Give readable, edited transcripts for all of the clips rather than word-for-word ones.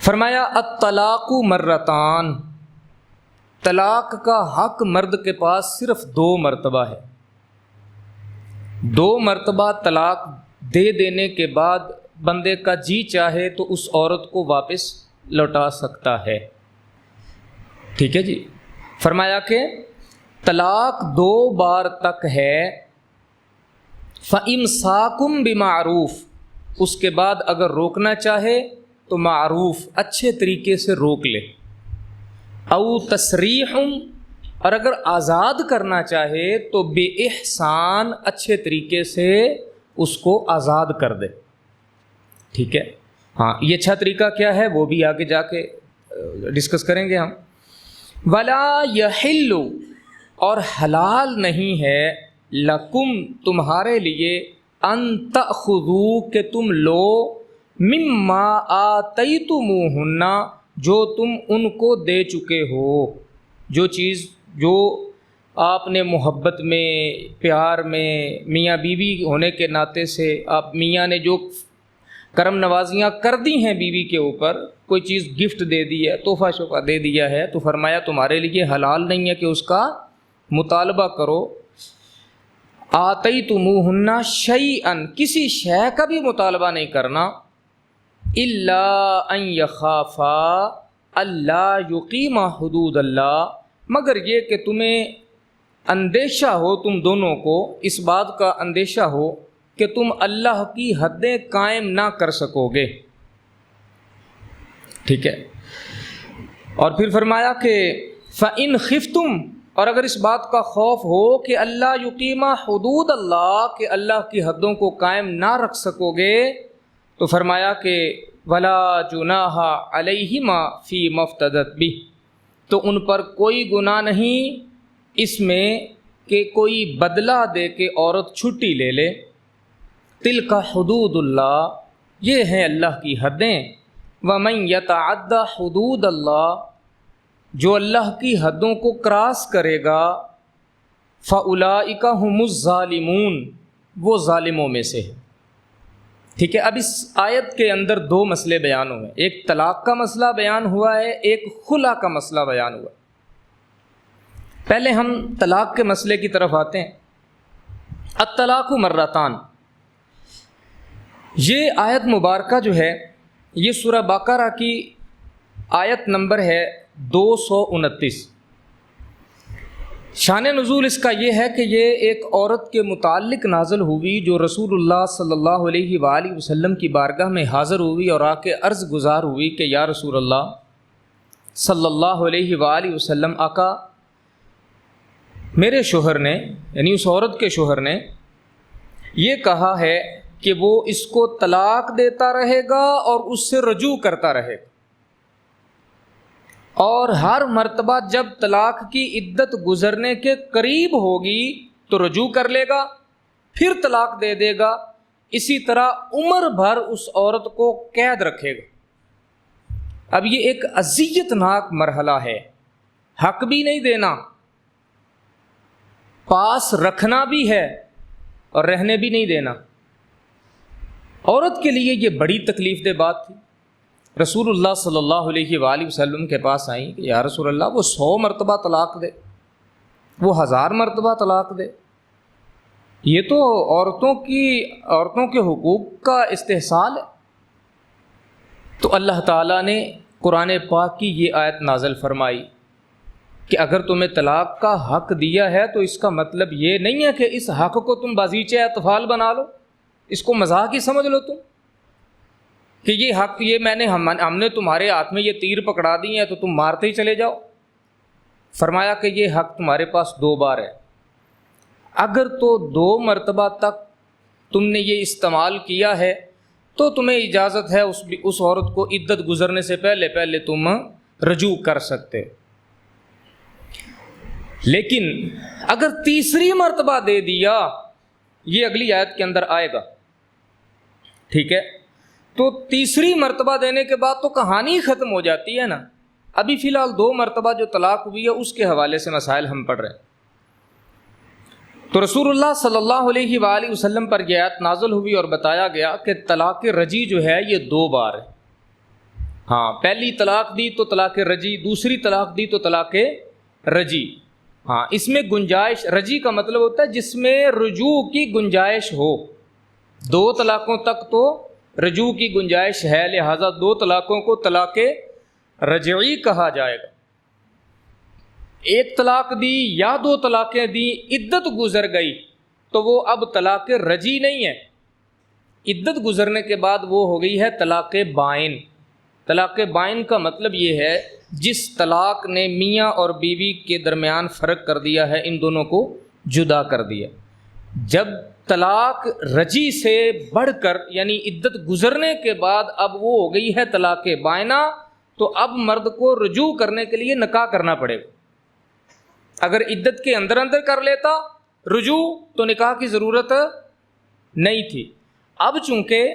فرمایا الطلاق مرتان، طلاق کا حق مرد کے پاس صرف 2 مرتبہ ہے۔ 2 مرتبہ طلاق دے دینے کے بعد بندے کا جی چاہے تو اس عورت کو واپس لوٹا سکتا ہے۔ ٹھیک ہے جی، فرمایا کہ طلاق 2 بار تک ہے، فَإِمْسَاكُمْ بِمَعْرُوف، اس کے بعد اگر روکنا چاہے تو معروف اچھے طریقے سے روک لے، او تسریح، اور اگر آزاد کرنا چاہے تو بے احسان اچھے طریقے سے اس کو آزاد کر دے۔ ٹھیک ہے، ہاں یہ اچھا طریقہ کیا ہے وہ بھی آگے جا کے ڈسکس کریں گے ہم۔ ولا یحل، اور حلال نہیں ہے، لکم تمہارے لیے، ان تأخذوا کہ تم لو، مما آتیتموہن جو تم ان کو دے چکے ہو، جو چیز جو آپ نے محبت میں، پیار میں، میاں بیوی ہونے کے ناطے سے آپ میاں نے جو کرم نوازیاں کر دی ہیں بیوی کے اوپر، کوئی چیز گفٹ دے دی ہے، تحفہ شفہ دے دیا ہے، تو فرمایا تمہارے لیے حلال نہیں ہے کہ اس کا مطالبہ کرو۔ آتیتموہن شیئا، کسی شے کا بھی مطالبہ نہیں کرنا، الا ان یخافا اللہ یقیما حدود اللہ، مگر یہ کہ تمہیں اندیشہ ہو، تم دونوں کو اس بات کا اندیشہ ہو کہ تم اللہ کی حدیں قائم نہ کر سکو گے۔ ٹھیک ہے، اور پھر فرمایا کہ فَإِنْ خِفْتُمْ، اور اگر اس بات کا خوف ہو کہ اللہ یقیما حدود اللہ، کہ اللہ کی حدوں کو قائم نہ رکھ سکو گے، تو فرمایا کہ ولا جناح علیہما فی مفتدت بہ، تو ان پر کوئی گناہ نہیں اس میں کہ کوئی بدلہ دے کے عورت چھٹی لے لے۔ تلک حدود اللہ، یہ ہیں اللہ کی حدیں۔ ومن یتعد حدود اللہ، جو اللہ کی حدوں کو کراس کرے گا، فاولئک هم الظالمون، وہ ظالموں میں سے ہے۔ ٹھیک ہے، اب اس آیت کے اندر 2 مسئلے بیان ہوئے، ایک طلاق کا مسئلہ بیان ہوا ہے، ایک خلا کا مسئلہ بیان ہوا۔ پہلے ہم طلاق کے مسئلے کی طرف آتے ہیں۔ الطلاق مرتان، یہ آیت مبارکہ جو ہے یہ سورہ بقرہ کی آیت نمبر ہے 229۔ شان نزول اس کا یہ ہے کہ یہ ایک عورت کے متعلق نازل ہوئی جو رسول اللہ صلی اللہ علیہ وآلہ وسلم کی بارگاہ میں حاضر ہوئی اور آ کے عرض گزار ہوئی کہ یا رسول اللہ صلی اللہ علیہ وآلہ وسلم، آقا میرے شوہر نے، یعنی اس عورت کے شوہر نے یہ کہا ہے کہ وہ اس کو طلاق دیتا رہے گا اور اس سے رجوع کرتا رہے گا، اور ہر مرتبہ جب طلاق کی عدت گزرنے کے قریب ہوگی تو رجوع کر لے گا، پھر طلاق دے دے گا، اسی طرح عمر بھر اس عورت کو قید رکھے گا۔ اب یہ ایک اذیت ناک مرحلہ ہے، حق بھی نہیں دینا، پاس رکھنا بھی ہے اور رہنے بھی نہیں دینا۔ عورت کے لیے یہ بڑی تکلیف دہ بات تھی۔ رسول اللہ صلی اللہ علیہ وآلہ وسلم کے پاس آئیں کہ یا رسول اللہ، وہ 100 مرتبہ طلاق دے، وہ 1000 مرتبہ طلاق دے، یہ تو عورتوں کے حقوق کا استحصال ہے۔ تو اللہ تعالیٰ نے قرآن پاک کی یہ آیت نازل فرمائی کہ اگر تمہیں طلاق کا حق دیا ہے تو اس کا مطلب یہ نہیں ہے کہ اس حق کو تم بازیچے اطفال بنا لو، اس کو مذاق ہی سمجھ لو تم، کہ یہ حق، یہ ہم نے تمہارے ہاتھ میں یہ تیر پکڑا دی ہیں تو تم مارتے ہی چلے جاؤ۔ فرمایا کہ یہ حق تمہارے پاس 2 بار ہے، اگر تو 2 مرتبہ تک تم نے یہ استعمال کیا ہے تو تمہیں اجازت ہے اس عورت کو عدت گزرنے سے پہلے تم رجوع کر سکتے، لیکن اگر تیسری مرتبہ دے دیا، یہ اگلی آیت کے اندر آئے گا، ٹھیک ہے، تو تیسری مرتبہ دینے کے بعد تو کہانی ختم ہو جاتی ہے نا۔ ابھی فی الحال 2 مرتبہ جو طلاق ہوئی ہے اس کے حوالے سے مسائل ہم پڑھ رہے ہیں۔ تو رسول اللہ صلی اللہ علیہ وآلہ وسلم پر یہ آیت نازل ہوئی اور بتایا گیا کہ طلاق رجی جو ہے یہ 2 بار ہے۔ ہاں پہلی طلاق دی تو طلاق رجی، دوسری طلاق دی تو طلاق رجی. ہاں اس میں گنجائش، رجی کا مطلب ہوتا ہے جس میں رجوع کی گنجائش ہو. 2 طلاقوں تک تو رجوع کی گنجائش ہے، لہذا 2 طلاقوں کو طلاق رجعی کہا جائے گا. 1 طلاق دی یا 2 طلاقیں دی، عدت گزر گئی تو وہ اب طلاق رجعی نہیں ہے. عدت گزرنے کے بعد وہ ہو گئی ہے طلاق بائن. طلاق بائن کا مطلب یہ ہے جس طلاق نے میاں اور بیوی کے درمیان فرق کر دیا ہے، ان دونوں کو جدا کر دیا. جب طلاق رجی سے بڑھ کر یعنی عدت گزرنے کے بعد اب وہ ہو گئی ہے طلاق بائنہ، تو اب مرد کو رجوع کرنے کے لیے نکاح کرنا پڑے گا. اگر عدت کے اندر اندر کر لیتا رجوع تو نکاح کی ضرورت نہیں تھی. اب چونکہ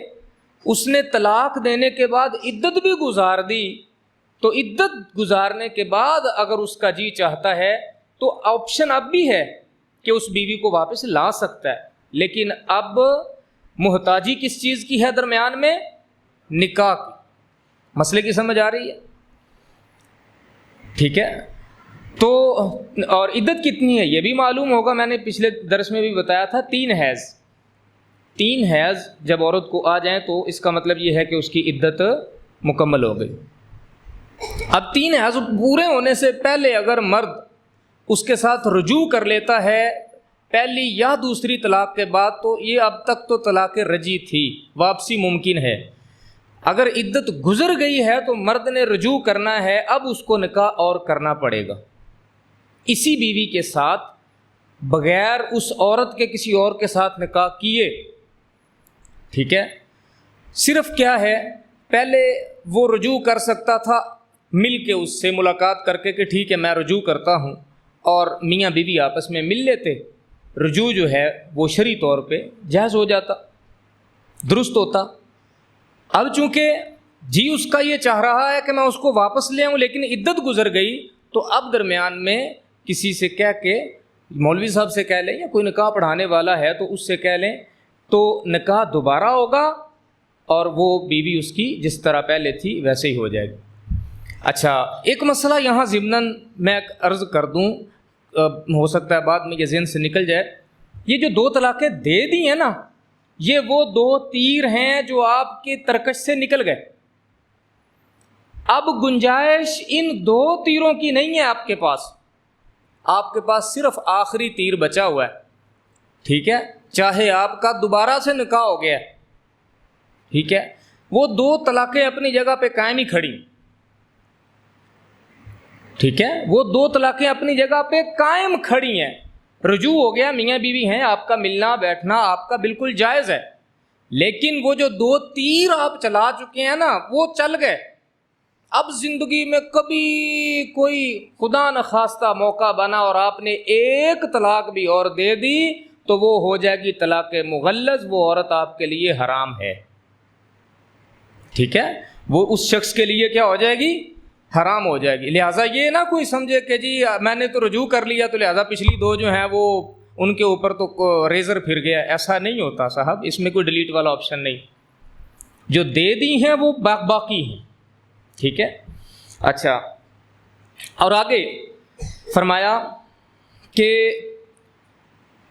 اس نے طلاق دینے کے بعد عدت بھی گزار دی، تو عدت گزارنے کے بعد اگر اس کا جی چاہتا ہے تو آپشن اب بھی ہے کہ اس بیوی کو واپس لا سکتا ہے. لیکن اب محتاجی کس چیز کی ہے درمیان میں؟ نکاح کی. مسئلے کی سمجھ آ رہی ہے؟ ٹھیک ہے. تو اور عدت کتنی ہے یہ بھی معلوم ہوگا، میں نے پچھلے درس میں بھی بتایا تھا 3 حیض. 3 حیض جب عورت کو آ جائیں تو اس کا مطلب یہ ہے کہ اس کی عدت مکمل ہو گئی. اب 3 حیض پورے ہونے سے پہلے اگر مرد اس کے ساتھ رجوع کر لیتا ہے پہلی یا دوسری طلاق کے بعد، تو یہ اب تک تو طلاق رجی تھی، واپسی ممکن ہے. اگر عدت گزر گئی ہے تو مرد نے رجوع کرنا ہے، اب اس کو نکاح اور کرنا پڑے گا اسی بیوی کے ساتھ، بغیر اس عورت کے کسی اور کے ساتھ نکاح کیے. ٹھیک ہے. صرف کیا ہے، پہلے وہ رجوع کر سکتا تھا مل کے اس سے ملاقات کر کے کہ ٹھیک ہے میں رجوع کرتا ہوں، اور میاں بیوی آپس میں مل لیتے. رجوع جو ہے وہ شرعی طور پہ جائز ہو جاتا، درست ہوتا. اب چونکہ جی اس کا یہ چاہ رہا ہے کہ میں اس کو واپس لے آؤں، لیکن عدت گزر گئی، تو اب درمیان میں کسی سے کہہ کے، مولوی صاحب سے کہہ لیں یا کوئی نکاح پڑھانے والا ہے تو اس سے کہہ لیں، تو نکاح دوبارہ ہوگا اور وہ بیوی اس کی جس طرح پہلے تھی ویسے ہی ہو جائے گی. اچھا ایک مسئلہ یہاں ضمناً میں عرض کر دوں، ہو سکتا ہے بعد میں یہ ذہن سے نکل جائے. یہ جو 2 طلاقیں دے دی ہیں نا، یہ وہ 2 تیر ہیں جو آپ کے ترکش سے نکل گئے. اب گنجائش ان 2 تیروں کی نہیں ہے آپ کے پاس صرف آخری تیر بچا ہوا ہے. ٹھیک ہے. چاہے آپ کا دوبارہ سے نکاح ہو گیا، ٹھیک ہے، وہ 2 طلاقیں اپنی جگہ پہ قائم ہی کھڑی. ٹھیک ہے، وہ 2 طلاقیں اپنی جگہ پہ قائم کھڑی ہیں. رجوع ہو گیا، میاں بیوی ہیں، آپ کا ملنا بیٹھنا آپ کا بالکل جائز ہے. لیکن وہ جو 2 تیر آپ چلا چکے ہیں نا، وہ چل گئے. اب زندگی میں کبھی کوئی خدا نخواستہ موقع بنا اور آپ نے 1 طلاق بھی اور دے دی، تو وہ ہو جائے گی طلاق مغلظ، وہ عورت آپ کے لیے حرام ہے. ٹھیک ہے، وہ اس شخص کے لیے کیا ہو جائے گی؟ حرام ہو جائے گی. لہٰذا یہ نہ کوئی سمجھے کہ جی میں نے تو رجوع کر لیا تو لہٰذا پچھلی 2 جو ہیں وہ ان کے اوپر تو ریزر پھر گیا. ایسا نہیں ہوتا صاحب، اس میں کوئی ڈیلیٹ والا آپشن نہیں. جو دے دی ہیں وہ باقی ہیں. ٹھیک ہے. اچھا، اور آگے فرمایا کہ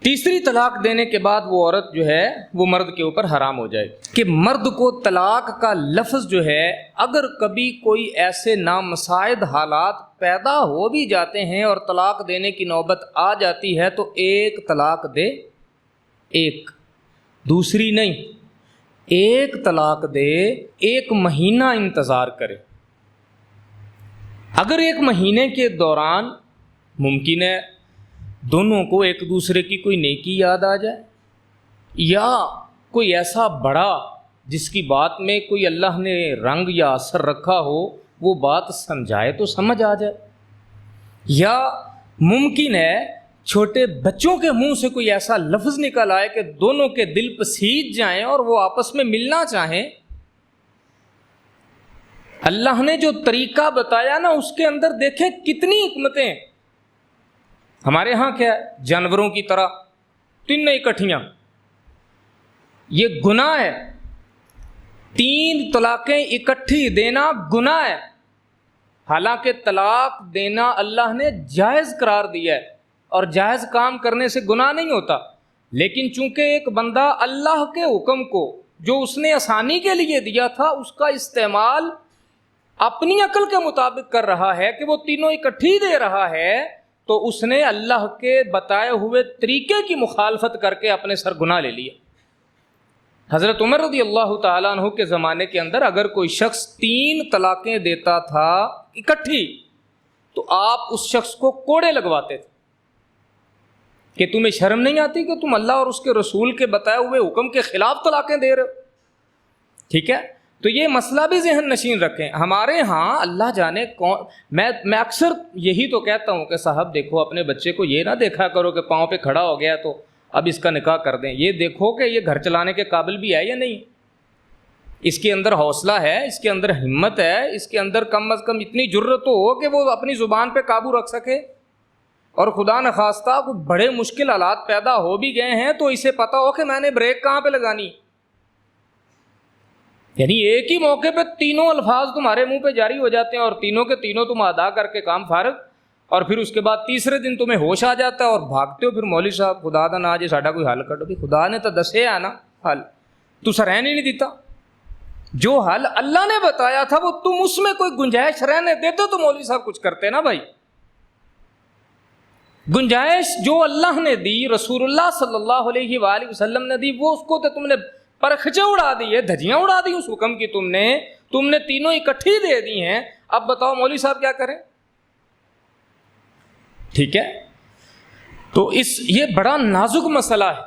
تیسری طلاق دینے کے بعد وہ عورت جو ہے وہ مرد کے اوپر حرام ہو جائے گی. کہ مرد کو طلاق کا لفظ جو ہے، اگر کبھی کوئی ایسے نامساعد حالات پیدا ہو بھی جاتے ہیں اور طلاق دینے کی نوبت آ جاتی ہے، تو 1 طلاق دے، 1 دوسری نہیں، 1 طلاق دے، 1 مہینہ انتظار کرے. اگر 1 مہینے کے دوران ممکن ہے دونوں کو ایک دوسرے کی کوئی نیکی یاد آ جائے، یا کوئی ایسا بڑا جس کی بات میں کوئی اللہ نے رنگ یا اثر رکھا ہو وہ بات سمجھائے تو سمجھ آ جائے، یا ممکن ہے چھوٹے بچوں کے منہ سے کوئی ایسا لفظ نکل آئے کہ دونوں کے دل پسیج جائیں اور وہ آپس میں ملنا چاہیں. اللہ نے جو طریقہ بتایا نا اس کے اندر دیکھیں کتنی حکمتیں. ہمارے ہاں کیا ہے، جانوروں کی طرح 3 اکٹھیاں، یہ گناہ ہے. 3 طلاقیں اکٹھی دینا گناہ ہے، حالانکہ طلاق دینا اللہ نے جائز قرار دیا ہے اور جائز کام کرنے سے گناہ نہیں ہوتا، لیکن چونکہ ایک بندہ اللہ کے حکم کو جو اس نے آسانی کے لیے دیا تھا اس کا استعمال اپنی عقل کے مطابق کر رہا ہے کہ وہ تینوں اکٹھی دے رہا ہے، تو اس نے اللہ کے بتائے ہوئے طریقے کی مخالفت کر کے اپنے سر گناہ لے لیا۔ حضرت عمر رضی اللہ تعالیٰ عنہ کے زمانے کے اندر اگر کوئی شخص 3 طلاقیں دیتا تھا اکٹھی تو آپ اس شخص کو کوڑے لگواتے تھے کہ تمہیں شرم نہیں آتی کہ تم اللہ اور اس کے رسول کے بتائے ہوئے حکم کے خلاف طلاقیں دے رہے ہو؟ ٹھیک ہے، تو یہ مسئلہ بھی ذہن نشین رکھیں۔ ہمارے ہاں اللہ جانے کون، میں اکثر یہی تو کہتا ہوں کہ صاحب دیکھو اپنے بچے کو یہ نہ دیکھا کرو کہ پاؤں پہ کھڑا ہو گیا تو اب اس کا نکاح کر دیں، یہ دیکھو کہ یہ گھر چلانے کے قابل بھی ہے یا نہیں، اس کے اندر حوصلہ ہے، اس کے اندر ہمت ہے، اس کے اندر کم از کم اتنی جرت تو ہو کہ وہ اپنی زبان پہ قابو رکھ سکے، اور خدا نخواستہ کوئی بڑے مشکل حالات پیدا ہو بھی گئے ہیں تو اسے پتہ ہو کہ میں نے بریک کہاں پہ لگانی، یعنی ایک ہی موقع پہ تینوں الفاظ تمہارے منہ پہ جاری ہو جاتے ہیں اور تینوں کے تینوں تم ادا کر کے کام فارغ، اور پھر اس کے بعد تیسرے دن تمہیں ہوش آ جاتا ہے اور بھاگتے ہو پھر مولوی صاحب خدا دا نا جی ساڈا کوئی حل کڈو، بھی خدا نے تو دسیا نا حل، تسا رہن ہی نہیں دیتا، جو حل اللہ نے بتایا تھا وہ تم اس میں کوئی گنجائش رہنے دیتے تو مولوی صاحب کچھ کرتے نا بھائی، گنجائش جو اللہ نے دی، رسول اللہ صلی اللہ علیہ وآلہ وسلم نے دی، وہ اس کو تو تم نے پرخچے اڑا دی ہے، دھجیاں اڑا دی اس حکم کی، تم نے تینوں اکٹھی دے دی ہیں، اب بتاؤ مولوی صاحب کیا کریں؟ ٹھیک ہے، تو یہ بڑا نازک مسئلہ ہے،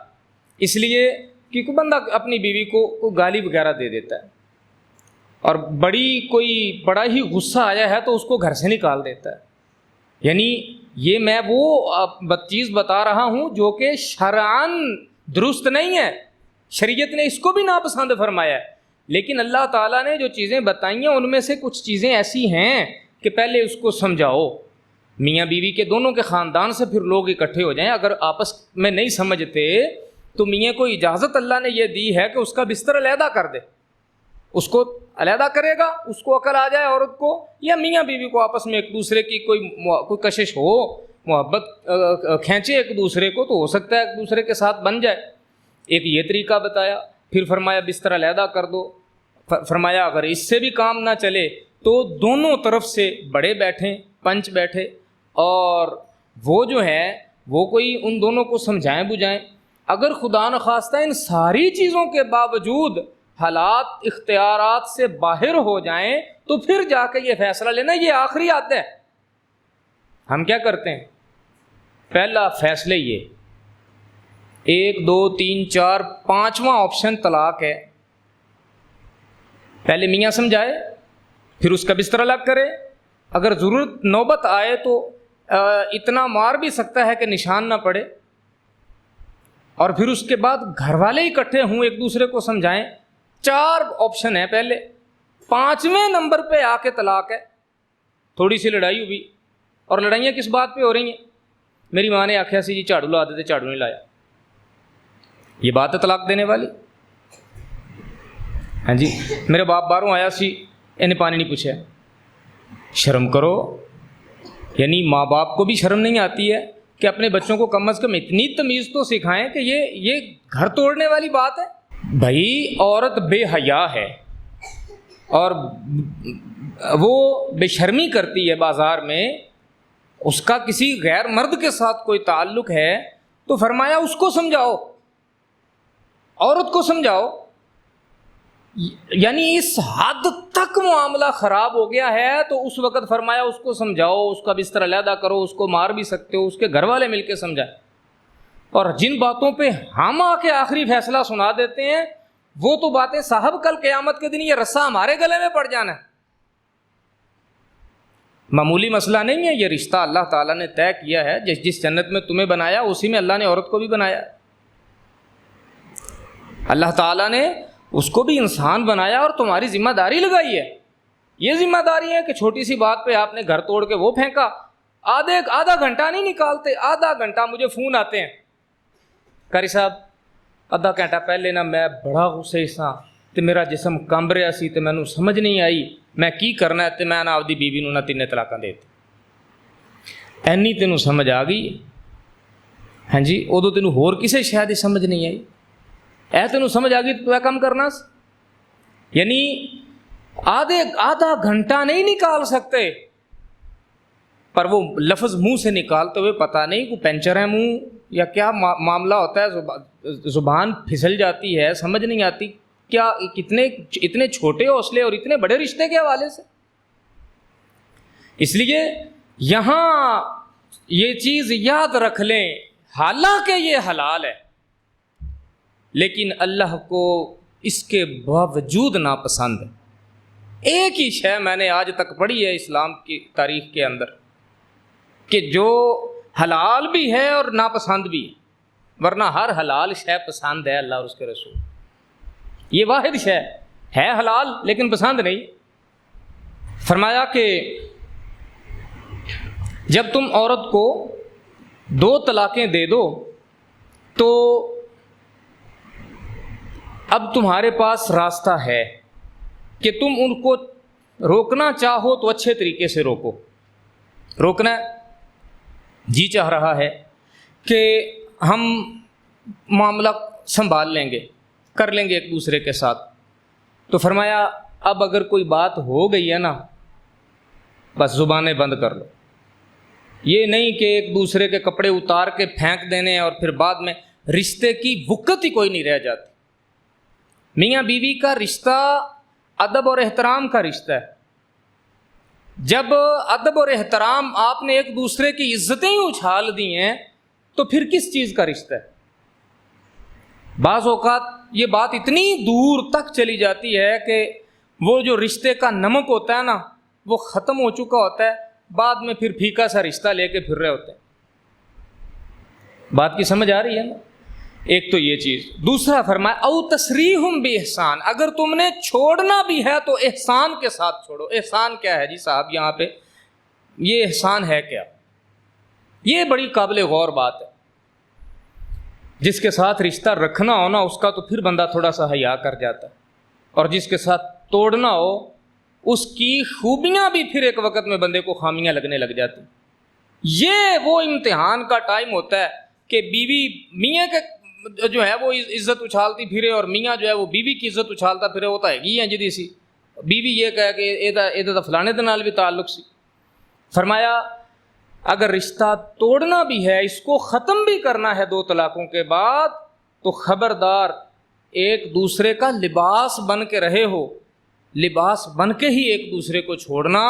اس لیے کہ کوئی بندہ اپنی بیوی کو گالی وغیرہ دے دیتا ہے اور بڑا ہی غصہ آیا ہے تو اس کو گھر سے نکال دیتا ہے، یعنی یہ میں وہ چیز بتا رہا ہوں جو کہ شرعاً درست نہیں ہے، شریعت نے اس کو بھی ناپسند فرمایا ہے، لیکن اللہ تعالیٰ نے جو چیزیں بتائی ہیں ان میں سے کچھ چیزیں ایسی ہیں کہ پہلے اس کو سمجھاؤ، میاں بیوی کے دونوں کے خاندان سے پھر لوگ اکٹھے ہو جائیں، اگر آپس میں نہیں سمجھتے تو میاں کو اجازت اللہ نے یہ دی ہے کہ اس کا بستر علیحدہ کر دے، اس کو علیحدہ کرے گا، اس کو عقل آ جائے عورت کو، یا میاں بیوی کو آپس میں ایک دوسرے کی کوئی کشش ہو، محبت کھینچے ایک دوسرے کو تو ہو سکتا ہے ایک دوسرے کے ساتھ بن جائے، ایک یہ طریقہ بتایا، پھر فرمایا بستر علیحدہ کر دو، فرمایا اگر اس سے بھی کام نہ چلے تو دونوں طرف سے بڑے بیٹھیں، پنچ بیٹھے، اور وہ جو ہے وہ کوئی ان دونوں کو سمجھائیں بجھائیں، اگر خدا نخواستہ ان ساری چیزوں کے باوجود حالات اختیارات سے باہر ہو جائیں تو پھر جا کے یہ فیصلہ لینا، یہ آخری عادت ہے۔ ہم کیا کرتے ہیں؟ پہلا فیصلے یہ 1 2 3 4 5واں آپشن طلاق ہے، پہلے میاں سمجھائے پھر اس کا بستر الگ کرے، اگر ضرورت نوبت آئے تو اتنا مار بھی سکتا ہے کہ نشان نہ پڑے، اور پھر اس کے بعد گھر والے اکٹھے ہوں ایک دوسرے کو سمجھائیں، 4 آپشن ہیں پہلے، 5ویں نمبر پہ آ کے طلاق ہے، تھوڑی سی لڑائی ہوئی، اور لڑائیاں کس بات پہ ہو رہی ہیں؟ میری ماں نے آخیا سی جی جھاڑو لا دیتے، جھاڑو نہیں لایا، یہ بات ہے طلاق دینے والی؟ ہاں جی، میرے باپ باہروں آیا سی، انہیں پانی نہیں پوچھا، شرم کرو، یعنی ماں باپ کو بھی شرم نہیں آتی ہے کہ اپنے بچوں کو کم از کم اتنی تمیز تو سکھائیں کہ یہ گھر توڑنے والی بات ہے؟ بھائی عورت بے حیا ہے اور وہ بے شرمی کرتی ہے بازار میں، اس کا کسی غیر مرد کے ساتھ کوئی تعلق ہے تو فرمایا اس کو سمجھاؤ، عورت کو سمجھاؤ، یعنی اس حد تک معاملہ خراب ہو گیا ہے تو اس وقت فرمایا اس کو سمجھاؤ، اس کا بستر علیحدہ کرو، اس کو مار بھی سکتے ہو، اس کے گھر والے مل کے سمجھائیں، اور جن باتوں پہ ہم آ کے آخری فیصلہ سنا دیتے ہیں وہ تو باتیں صاحب کل قیامت کے دن یہ رسا ہمارے گلے میں پڑ جانا ہے، معمولی مسئلہ نہیں ہے، یہ رشتہ اللہ تعالیٰ نے طے کیا ہے، جس جنت میں تمہیں بنایا اسی میں اللہ نے عورت کو بھی بنایا، اللہ تعالیٰ نے اس کو بھی انسان بنایا اور تمہاری ذمہ داری لگائی ہے، یہ ذمہ داری ہے کہ چھوٹی سی بات پہ آپ نے گھر توڑ کے وہ پھینکا، آدھا گھنٹہ نہیں نکالتے، آدھا گھنٹہ مجھے فون آتے ہیں، قاری صاحب آدھا گھنٹہ پہلے نا میں بڑا غصے سا تو میرا جسم ਕੰਬ ਰਿਹਾ ਸੀ ਤੇ ਮੈਨੂੰ ਸਮਝ ਨਹੀਂ ਆਈ ਮੈਂ ਕੀ ਕਰਨਾ ਤੇ ਮੈਂ ਨਾ ਆਪਦੀ ਬੀਵੀ ਨੂੰ ਨਾ 3 ਤਲਾਕਾਂ ਦੇ ਦਿੱਤੀ। ਐਨੀ ਤੈਨੂੰ ਸਮਝ ਆ ਗਈ, ਹਾਂਜੀ, ਉਦੋਂ ਤੈਨੂੰ ਹੋਰ ਕਿਸੇ ਸ਼ੈ ਦੀ ਸਮਝ ਨਹੀਂ ਆਈ, ਇਹ ਤੈਨੂੰ ਸਮਝ ਆ ਗਈ تو ਇਹ ਕੰਮ ਕਰਨਾ ਸੀ। یعنی آدھا گھنٹہ نہیں نکال سکتے، پر وہ لفظ منہ سے نکالتے ہوئے پتہ نہیں کوئی پینچر ہے منہ یا کیا معاملہ ہوتا ہے، زبان پھسل جاتی ہے، سمجھ نہیں آتی کیا اتنے چھوٹے حوصلے اور اتنے بڑے رشتے کے حوالے سے۔ اس لیے یہاں یہ چیز یاد رکھ لیں، حالانکہ یہ حلال ہے لیکن اللہ کو اس کے باوجود ناپسند ہے۔ ایک ہی شے میں نے آج تک پڑھی ہے اسلام کی تاریخ کے اندر کہ جو حلال بھی ہے اور ناپسند بھی ہے، ورنہ ہر حلال شے پسند ہے اللہ اور اس کے رسول۔ یہ واحد شے ہے حلال لیکن پسند نہیں۔ فرمایا کہ جب تم عورت کو 2 طلاقیں دے دو تو اب تمہارے پاس راستہ ہے کہ تم ان کو روکنا چاہو تو اچھے طریقے سے روکو۔ روکنا جی چاہ رہا ہے کہ ہم معاملہ سنبھال لیں گے، کر لیں گے ایک دوسرے کے ساتھ، تو فرمایا اب اگر کوئی بات ہو گئی ہے نا بس زبانیں بند کر لو۔ یہ نہیں کہ ایک دوسرے کے کپڑے اتار کے پھینک دینے اور پھر بعد میں رشتے کی وقت ہی کوئی نہیں رہ جاتی۔ میاں بیوی کا رشتہ ادب اور احترام کا رشتہ ہے۔ جب ادب اور احترام آپ نے ایک دوسرے کی عزتیں ہی اچھال دی ہیں تو پھر کس چیز کا رشتہ ہے؟ بعض اوقات یہ بات اتنی دور تک چلی جاتی ہے کہ وہ جو رشتے کا نمک ہوتا ہے نا وہ ختم ہو چکا ہوتا ہے، بعد میں پھر پھیکا سا رشتہ لے کے پھر رہے ہوتے ہیں۔ بات کی سمجھ آ رہی ہے نا؟ ایک تو یہ چیز۔ دوسرا فرمایا او تسریحم باحسان، اگر تم نے چھوڑنا بھی ہے تو احسان کے ساتھ چھوڑو۔ احسان کیا ہے جی صاحب یہاں پہ؟ یہ احسان ہے کیا؟ یہ بڑی قابل غور بات ہے۔ جس کے ساتھ رشتہ رکھنا ہو نا اس کا تو پھر بندہ تھوڑا سا حیا کر جاتا ہے، اور جس کے ساتھ توڑنا ہو اس کی خوبیاں بھی پھر ایک وقت میں بندے کو خامیاں لگنے لگ جاتی۔ یہ وہ امتحان کا ٹائم ہوتا ہے کہ بیوی میاں کے جو ہے وہ عزت اچھالتی پھرے اور میاں جو ہے وہ بیوی کی عزت اچھالتا پھرے، ہوتا ہے گی ہیں جدی سی بیوی یہ کہے کہ یہ فلانے دے نال بھی تعلق سی۔ فرمایا اگر رشتہ توڑنا بھی ہے، اس کو ختم بھی کرنا ہے 2 طلاقوں کے بعد، تو خبردار ایک دوسرے کا لباس بن کے رہے ہو، لباس بن کے ہی ایک دوسرے کو چھوڑنا،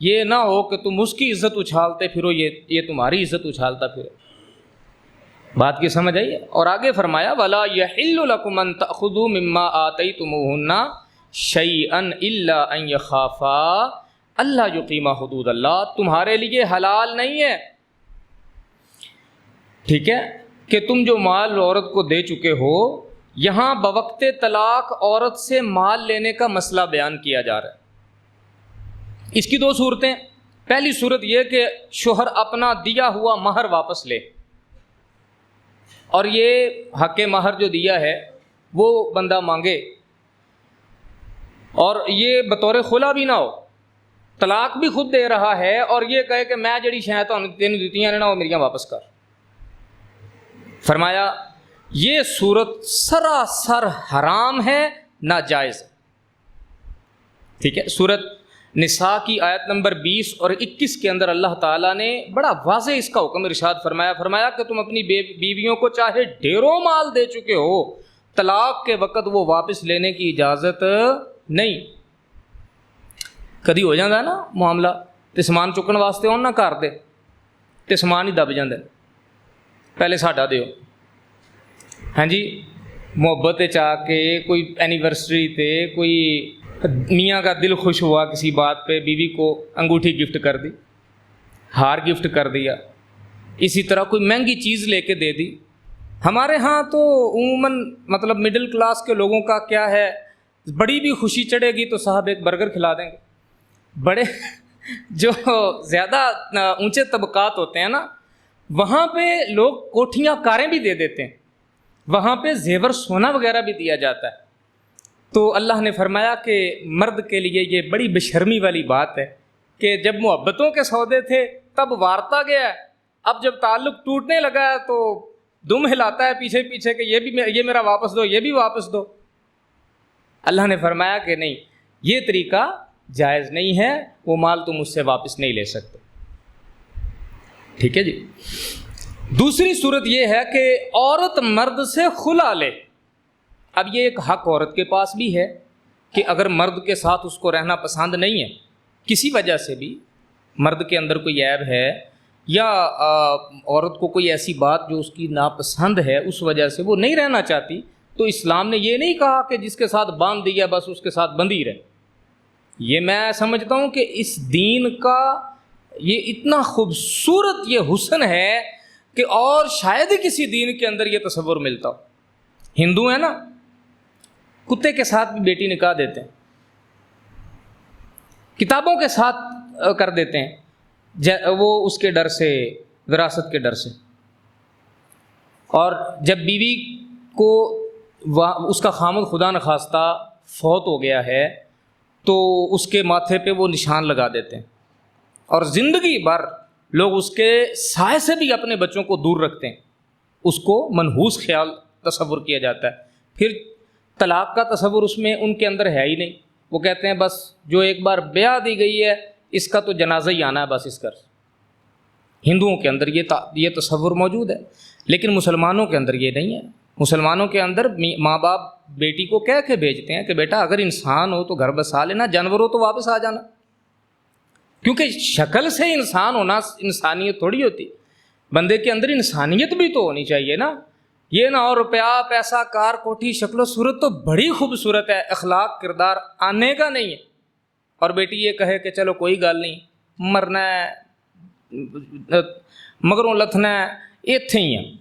یہ نہ ہو کہ تم اس کی عزت اچھالتے پھرو یہ تمہاری عزت اچھالتا پھرے۔ بات کی سمجھ آئی ہے؟ اور آگے فرمایا وَلَا يَحِلُّ لَكُمْ أَن تَأْخُذُوا مِمَّا آتَيْتُمُوهُنَّ شَيْئًا إِلَّا أَن يَخَافَا أَلَّا يُقِيمَا حُدُودَ اللَّهِ، تمہارے لیے حلال نہیں ہے، ٹھیک ہے، کہ تم جو مال عورت کو دے چکے ہو، یہاں بوقت طلاق عورت سے مال لینے کا مسئلہ بیان کیا جا رہا ہے۔ اس کی 2 صورتیں، پہلی صورت یہ کہ شوہر اپنا دیا ہوا مہر واپس لے، اور یہ حق مہر جو دیا ہے وہ بندہ مانگے، اور یہ بطور خلا بھی نہ ہو، طلاق بھی خود دے رہا ہے اور یہ کہے کہ میں جڑی شے تینوں دتیاں نے نا وہ میریاں واپس کر۔ فرمایا یہ صورت سراسر حرام ہے، ناجائز ہے، ٹھیک ہے۔ سورت نساء کی آیت نمبر 20 اور 21 کے اندر اللہ تعالیٰ نے بڑا واضح اس کا حکم ارشاد فرمایا کہ تم اپنی بیویوں کو چاہے ڈھیروں مال دے چکے ہو، طلاق کے وقت وہ واپس لینے کی اجازت نہیں۔ کدی ہو جاتا ہے نا معاملہ تے سامان چکن واسطے ہون نہ کر دے تے سامان ہی دب جاندے، پہلے ساڈا دیو، ہاں جی، محبت چاہ کے کوئی اینیورسری تے کوئی میاں کا دل خوش ہوا کسی بات پہ، بیوی کو انگوٹھی گفٹ کر دی، ہار گفٹ کر دیا، اسی طرح کوئی مہنگی چیز لے کے دے دی۔ ہمارے ہاں تو عموماً مطلب مڈل کلاس کے لوگوں کا کیا ہے، بڑی بھی خوشی چڑھے گی تو صاحب ایک برگر کھلا دیں گے۔ بڑے جو زیادہ اونچے طبقات ہوتے ہیں نا وہاں پہ لوگ کوٹھیاں کاریں بھی دے دیتے ہیں، وہاں پہ زیور سونا وغیرہ بھی دیا جاتا ہے۔ تو اللہ نے فرمایا کہ مرد کے لیے یہ بڑی بے شرمی والی بات ہے کہ جب محبتوں کے سودے تھے تب وارتا گیا ہے، اب جب تعلق ٹوٹنے لگا ہے تو دم ہلاتا ہے پیچھے پیچھے کہ یہ میرا واپس دو، یہ بھی واپس دو۔ اللہ نے فرمایا کہ نہیں، یہ طریقہ جائز نہیں ہے، وہ مال تم اس سے واپس نہیں لے سکتے۔ ٹھیک ہے جی۔ دوسری صورت یہ ہے کہ عورت مرد سے خلا لے۔ اب یہ ایک حق عورت کے پاس بھی ہے کہ اگر مرد کے ساتھ اس کو رہنا پسند نہیں ہے، کسی وجہ سے بھی، مرد کے اندر کوئی عیب ہے یا عورت کو کوئی ایسی بات جو اس کی ناپسند ہے اس وجہ سے وہ نہیں رہنا چاہتی، تو اسلام نے یہ نہیں کہا کہ جس کے ساتھ باندھ دیا بس اس کے ساتھ بندھی رہے۔ یہ میں سمجھتا ہوں کہ اس دین کا یہ اتنا خوبصورت یہ حسن ہے کہ اور شاید ہی کسی دین کے اندر یہ تصور ملتا ہو۔ ہندو ہے نا، کتے کے ساتھ بھی بیٹی نکاح دیتے ہیں، کتابوں کے ساتھ کر دیتے ہیں، وہ اس کے ڈر سے، وراثت کے ڈر سے۔ اور جب بیوی کو اس کا خامد خدا نخواستہ فوت ہو گیا ہے تو اس کے ماتھے پہ وہ نشان لگا دیتے ہیں، اور زندگی بھر لوگ اس کے سائے سے بھی اپنے بچوں کو دور رکھتے ہیں، اس کو منحوس خیال تصور کیا جاتا ہے۔ پھر طلاق کا تصور اس میں ان کے اندر ہے ہی نہیں، وہ کہتے ہیں بس جو ایک بار بیعہ دی گئی ہے اس کا تو جنازہ ہی آنا ہے بس اس گھر۔ ہندوؤں کے اندر یہ تصور موجود ہے، لیکن مسلمانوں کے اندر یہ نہیں ہے۔ مسلمانوں کے اندر ماں باپ بیٹی کو کہہ کے بھیجتے ہیں کہ بیٹا اگر انسان ہو تو گھر بسا لینا، جانور ہو تو واپس آ جانا، کیونکہ شکل سے انسان ہونا انسانیت تھوڑی ہوتی، بندے کے اندر انسانیت بھی تو ہونی چاہیے نا۔ یہ نہ ہو روپیہ پیسہ کار کوٹھی شکل و صورت تو بڑی خوبصورت ہے، اخلاق کردار آنے کا نہیں ہے، اور بیٹی یہ کہے کہ چلو کوئی گل نہیں، مرنا ہے مگروں لتھنا ہے، ایتھے ہی ہیں۔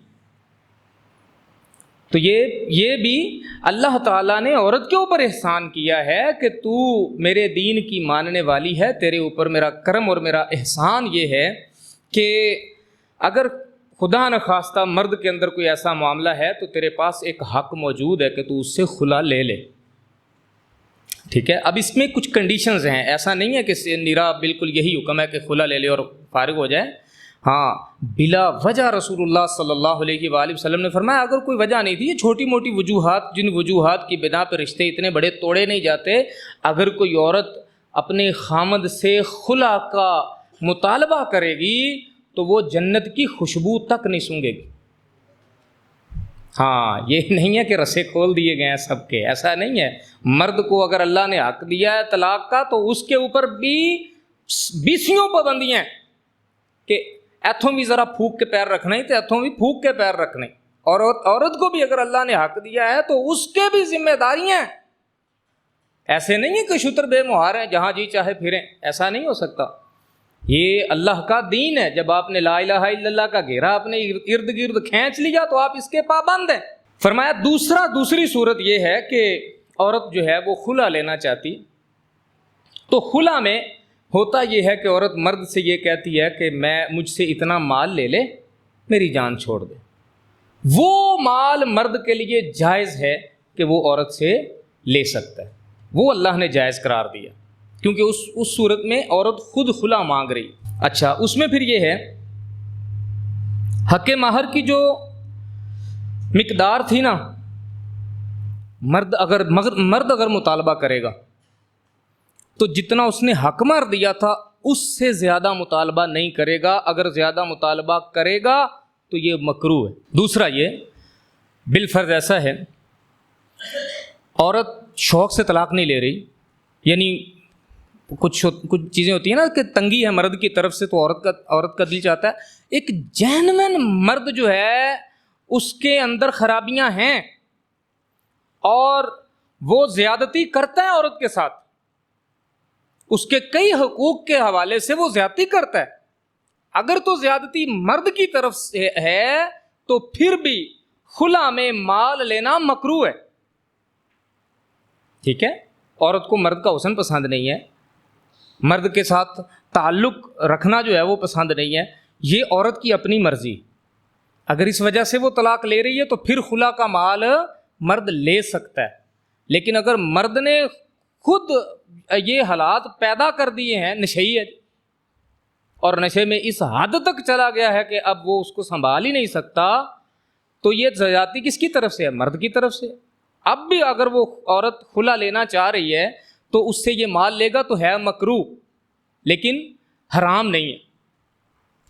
تو یہ بھی اللہ تعالیٰ نے عورت کے اوپر احسان کیا ہے کہ تو میرے دین کی ماننے والی ہے، تیرے اوپر میرا کرم اور میرا احسان یہ ہے کہ اگر خدا نخواستہ مرد کے اندر کوئی ایسا معاملہ ہے تو تیرے پاس ایک حق موجود ہے کہ تو اس سے خلا لے لے۔ ٹھیک ہے، اب اس میں کچھ کنڈیشنز ہیں، ایسا نہیں ہے کہ نیرا بالکل یہی حکم ہے کہ خلا لے لے اور فارغ ہو جائے۔ ہاں، بلا وجہ رسول اللہ صلی اللہ علیہ وآلہ وسلم نے فرمایا اگر کوئی وجہ نہیں تھی، یہ چھوٹی موٹی وجوہات، جن وجوہات کی بنا پہ رشتے اتنے بڑے توڑے نہیں جاتے، اگر کوئی عورت اپنے خامد سے خلا کا مطالبہ کرے گی تو وہ جنت کی خوشبو تک نہیں سونگے گی۔ ہاں، یہ نہیں ہے کہ رسے کھول دیے گئے ہیں سب کے، ایسا نہیں ہے۔ مرد کو اگر اللہ نے حق دیا ہے طلاق کا تو اس کے اوپر بھی بیسیوں پابندیاں ہیں کہ ایتھوں بھی ذرا پھونک کے پیر رکھنا ہی تو ایتھوں بھی پھونک کے پیر رکھنے، اور عورت کو بھی اگر اللہ نے حق دیا ہے تو اس کے بھی ذمہ داریاں ہیں۔ ایسے نہیں ہے کہ شتر بے مہار ہیں جہاں جی چاہے پھریں، ایسا نہیں ہو سکتا۔ یہ اللہ کا دین ہے، جب آپ نے لا الہ الا اللہ کا گھیرا اپنے ارد گرد کھینچ لیا تو آپ اس کے پابند ہیں۔ فرمایا دوسری صورت یہ ہے کہ عورت جو ہے وہ خلا لینا چاہتی، تو خلا میں ہوتا یہ ہے کہ عورت مرد سے یہ کہتی ہے کہ مجھ سے اتنا مال لے لے، میری جان چھوڑ دے۔ وہ مال مرد کے لیے جائز ہے کہ وہ عورت سے لے سکتا ہے، وہ اللہ نے جائز قرار دیا، کیونکہ اس صورت میں عورت خود خلا مانگ رہی۔ اچھا، اس میں پھر یہ ہے حق مہر کی جو مقدار تھی نا، مرد اگر مطالبہ کرے گا تو جتنا اس نے حق مہر دیا تھا اس سے زیادہ مطالبہ نہیں کرے گا، اگر زیادہ مطالبہ کرے گا تو یہ مکروہ ہے۔ دوسرا یہ بالفرض ایسا ہے، عورت شوق سے طلاق نہیں لے رہی، یعنی کچھ چیزیں ہوتی ہیں نا کہ تنگی ہے مرد کی طرف سے تو عورت کا دل چاہتا ہے، ایک جینوین مرد جو ہے اس کے اندر خرابیاں ہیں اور وہ زیادتی کرتا ہے عورت کے ساتھ، اس کے کئی حقوق کے حوالے سے وہ زیادتی کرتا ہے۔ اگر تو زیادتی مرد کی طرف سے ہے تو پھر بھی خلا میں مال لینا مکروہ ہے۔ ٹھیک ہے، عورت کو مرد کا حسن پسند نہیں ہے، مرد کے ساتھ تعلق رکھنا جو ہے وہ پسند نہیں ہے، یہ عورت کی اپنی مرضی۔ اگر اس وجہ سے وہ طلاق لے رہی ہے تو پھر خلا کا مال مرد لے سکتا ہے، لیکن اگر مرد نے خود یہ حالات پیدا کر دیے ہیں، نشئی ہے اور نشے میں اس حد تک چلا گیا ہے کہ اب وہ اس کو سنبھال ہی نہیں سکتا، تو یہ زیادتی کس کی طرف سے ہے؟ مرد کی طرف سے۔ اب بھی اگر وہ عورت خلا لینا چاہ رہی ہے تو اس سے یہ مال لے گا تو ہے مکروہ، لیکن حرام نہیں ہے،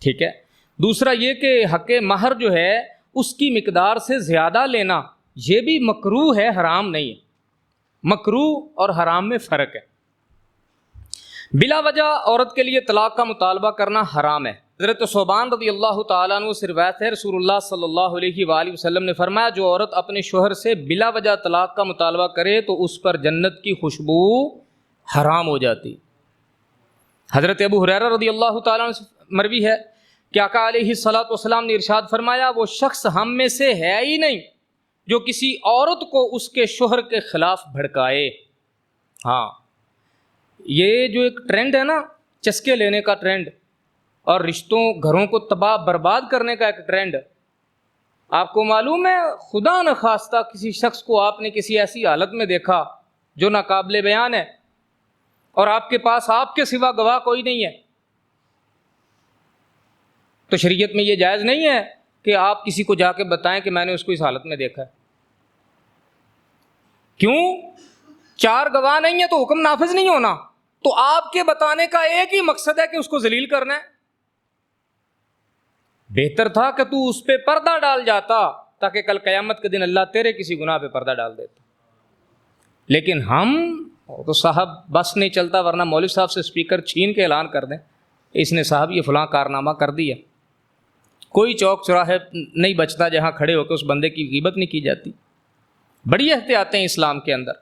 ٹھیک ہے۔ دوسرا یہ کہ حق مہر جو ہے اس کی مقدار سے زیادہ لینا، یہ بھی مکروہ ہے، حرام نہیں ہے۔ مکروہ اور حرام میں فرق ہے۔ بلا وجہ عورت کے لیے طلاق کا مطالبہ کرنا حرام ہے۔ حضرت ثوبان رضی اللہ تعالیٰ عنہ سے روایت ہے، رسول اللہ صلی اللہ علیہ وآلہ وسلم نے فرمایا، جو عورت اپنے شوہر سے بلا وجہ طلاق کا مطالبہ کرے تو اس پر جنت کی خوشبو حرام ہو جاتی۔ حضرت ابو ہریرہ رضی اللہ تعالیٰ عنہ سے مروی ہے کہ آقا علیہ الصلوۃ والسلام نے ارشاد فرمایا، وہ شخص ہم میں سے ہے ہی نہیں جو کسی عورت کو اس کے شوہر کے خلاف بھڑکائے۔ ہاں، یہ جو ایک ٹرینڈ ہے نا، چسکے لینے کا ٹرینڈ اور رشتوں گھروں کو تباہ برباد کرنے کا ایک ٹرینڈ، آپ کو معلوم ہے خدا نخواستہ کسی شخص کو آپ نے کسی ایسی حالت میں دیکھا جو ناقابل بیان ہے اور آپ کے پاس آپ کے سوا گواہ کوئی نہیں ہے، تو شریعت میں یہ جائز نہیں ہے کہ آپ کسی کو جا کے بتائیں کہ میں نے اس کو اس حالت میں دیکھا ہے۔ کیوں؟ 4 گواہ نہیں ہے تو حکم نافذ نہیں ہونا، تو آپ کے بتانے کا ایک ہی مقصد ہے کہ اس کو ذلیل کرنا ہے۔ بہتر تھا کہ تو اس پہ پردہ ڈال جاتا تاکہ کل قیامت کے دن اللہ تیرے کسی گناہ پہ پردہ ڈال دیتا، لیکن ہم تو صاحب بس نہیں چلتا، ورنہ مولوی صاحب سے اسپیکر چھین کے اعلان کر دیں اس نے صاحب یہ فلاں کارنامہ کر دیا۔ کوئی چوک چوراہے نہیں بچتا جہاں کھڑے ہو کے اس بندے کی غیبت نہیں کی جاتی۔ بڑی احتیاطیں اسلام کے اندر۔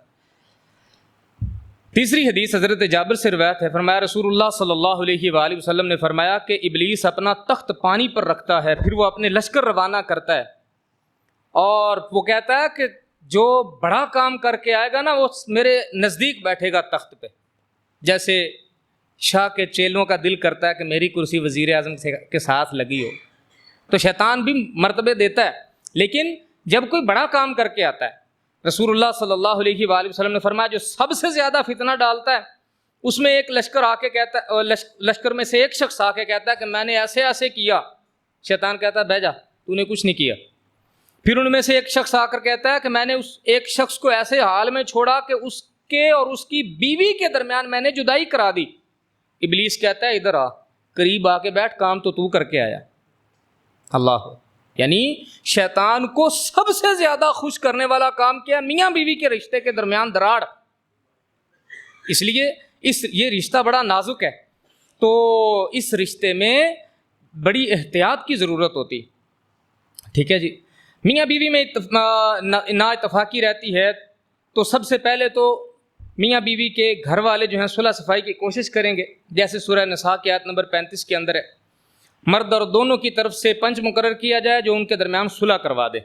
تیسری حدیث حضرت جابر سے روایت ہے، فرمایا رسول اللہ صلی اللہ علیہ وآلہ وسلم نے فرمایا کہ ابلیس اپنا تخت پانی پر رکھتا ہے، پھر وہ اپنے لشکر روانہ کرتا ہے اور وہ کہتا ہے کہ جو بڑا کام کر کے آئے گا نا وہ میرے نزدیک بیٹھے گا تخت پہ، جیسے شاہ کے چیلوں کا دل کرتا ہے کہ میری کرسی وزیر اعظم کے ساتھ لگی ہو۔ تو شیطان بھی مرتبے دیتا ہے، لیکن جب کوئی بڑا کام کر کے آتا ہے، رسول اللہ صلی اللہ علیہ وآلہ وسلم نے فرمایا جو سب سے زیادہ فتنہ ڈالتا ہے اس میں ایک لشکر آ کے کہتا ہے، لشکر میں سے ایک شخص آ کے کہتا ہے کہ میں نے ایسے ایسے کیا، شیطان کہتا ہے بہ جا، تو نے کچھ نہیں کیا۔ پھر ان میں سے ایک شخص آ کر کہتا ہے کہ میں نے اس ایک شخص کو ایسے حال میں چھوڑا کہ اس کے اور اس کی بیوی کے درمیان میں نے جدائی کرا دی۔ ابلیس کہتا ہے ادھر آ، قریب آ کے بیٹھ، کام تو کر کے آیا۔ اللہ، یعنی شیطان کو سب سے زیادہ خوش کرنے والا کام کیا؟ میاں بیوی کے رشتے کے درمیان دراڑ۔ اس لیے یہ رشتہ بڑا نازک ہے، تو اس رشتے میں بڑی احتیاط کی ضرورت ہوتی، ٹھیک ہے جی۔ میاں بیوی میں نا اتفاقی رہتی ہے تو سب سے پہلے تو میاں بیوی کے گھر والے جو ہیں صلح صفائی کی کوشش کریں گے، جیسے سورہ نساء کی آیت نمبر 35 کے اندر ہے، مرد اور دونوں کی طرف سے پنچ مقرر کیا جائے جو ان کے درمیان صلح کروا دے۔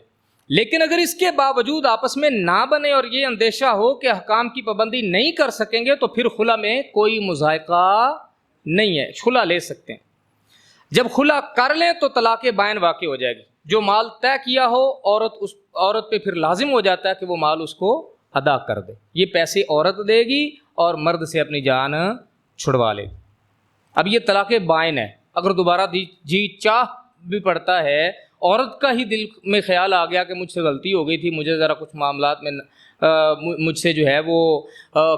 لیکن اگر اس کے باوجود آپس میں نہ بنے اور یہ اندیشہ ہو کہ احکام کی پابندی نہیں کر سکیں گے تو پھر خلا میں کوئی مذائقہ نہیں ہے، خلا لے سکتے ہیں۔ جب خلا کر لیں تو طلاق بائن واقع ہو جائے گی۔ جو مال طے کیا ہو عورت پہ پھر لازم ہو جاتا ہے کہ وہ مال اس کو ادا کر دے۔ یہ پیسے عورت دے گی اور مرد سے اپنی جان چھڑوا لے گی۔ اب یہ طلاق بائن ہے، اگر دوبارہ جی چاہ بھی پڑتا ہے، عورت کا ہی دل میں خیال آ گیا کہ مجھ سے غلطی ہو گئی تھی، مجھے ذرا کچھ معاملات میں مجھ سے جو ہے وہ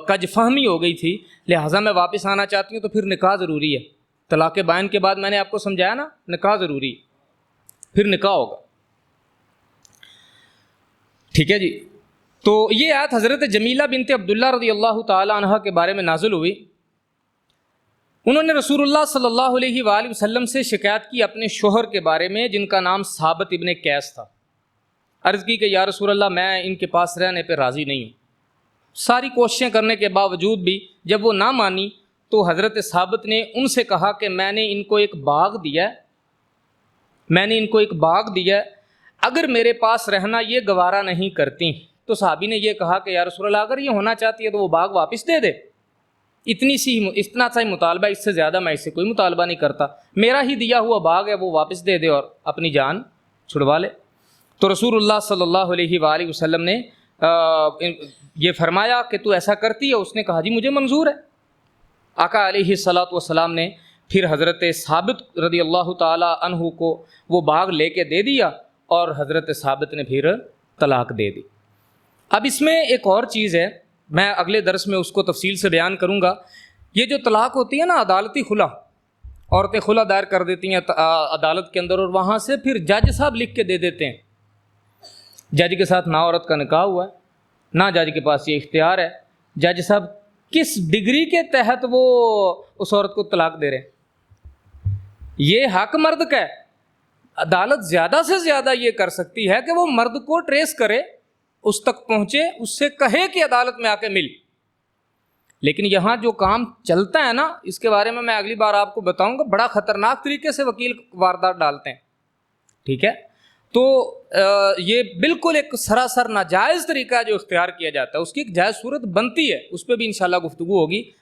کج فہمی ہو گئی تھی، لہٰذا میں واپس آنا چاہتی ہوں، تو پھر نکاح ضروری ہے۔ طلاق بائن کے بعد میں نے آپ کو سمجھایا نا، نکاح ضروری، پھر نکاح ہوگا، ٹھیک ہے جی۔ تو یہ آیت حضرت جمیلہ بنت عبداللہ رضی اللہ تعالی عنہ کے بارے میں نازل ہوئی۔ انہوں نے رسول اللہ صلی اللہ علیہ وآلہ وسلم سے شکایت کی اپنے شوہر کے بارے میں، جن کا نام ثابت ابن قیس تھا۔ عرض کی کہ یا رسول اللہ، میں ان کے پاس رہنے پہ راضی نہیں ہوں۔ ساری کوششیں کرنے کے باوجود بھی جب وہ نہ مانی تو حضرت ثابت نے ان سے کہا کہ میں نے ان کو ایک باغ دیا ہے، اگر میرے پاس رہنا یہ گوارا نہیں کرتی۔ تو صحابی نے یہ کہا کہ یا رسول اللہ، اگر یہ ہونا چاہتی ہے تو وہ باغ واپس دے دے، اتنا سا ہی مطالبہ، اس سے زیادہ میں اس سے کوئی مطالبہ نہیں کرتا، میرا ہی دیا ہوا باغ ہے وہ واپس دے دے اور اپنی جان چھڑوا لے۔ تو رسول اللہ صلی اللہ علیہ وآلہ وسلم نے یہ فرمایا کہ تو ایسا کرتی ہے؟ اس نے کہا جی مجھے منظور ہے۔ آقا علیہ الصلاۃ والسلام نے پھر حضرت ثابت رضی اللہ تعالی عنہ کو وہ باغ لے کے دے دیا اور حضرت ثابت نے پھر طلاق دے دی۔ اب اس میں ایک اور چیز ہے، میں اگلے درس میں اس کو تفصیل سے بیان کروں گا۔ یہ جو طلاق ہوتی ہے نا، عدالتی خلا، عورتیں خلا دائر کر دیتی ہیں عدالت کے اندر، اور وہاں سے پھر جج صاحب لکھ کے دے دیتے ہیں، جج کے ساتھ نہ عورت کا نکاح ہوا ہے نہ جج کے پاس یہ اختیار ہے، جج صاحب کس ڈگری کے تحت وہ اس عورت کو طلاق دے رہے ہیں؟ یہ حق مرد کا ہے۔ عدالت زیادہ سے زیادہ یہ کر سکتی ہے کہ وہ مرد کو ٹریس کرے، اس تک پہنچے، اس سے کہے کہ عدالت میں آ کے مل۔ لیکن یہاں جو کام چلتا ہے نا، اس کے بارے میں اگلی بار آپ کو بتاؤں گا، بڑا خطرناک طریقے سے وکیل واردات ڈالتے ہیں، ٹھیک ہے؟ تو یہ بالکل ایک سراسر ناجائز طریقہ جو اختیار کیا جاتا ہے، اس کی ایک جائز صورت بنتی ہے، اس پہ بھی انشاءاللہ گفتگو ہوگی۔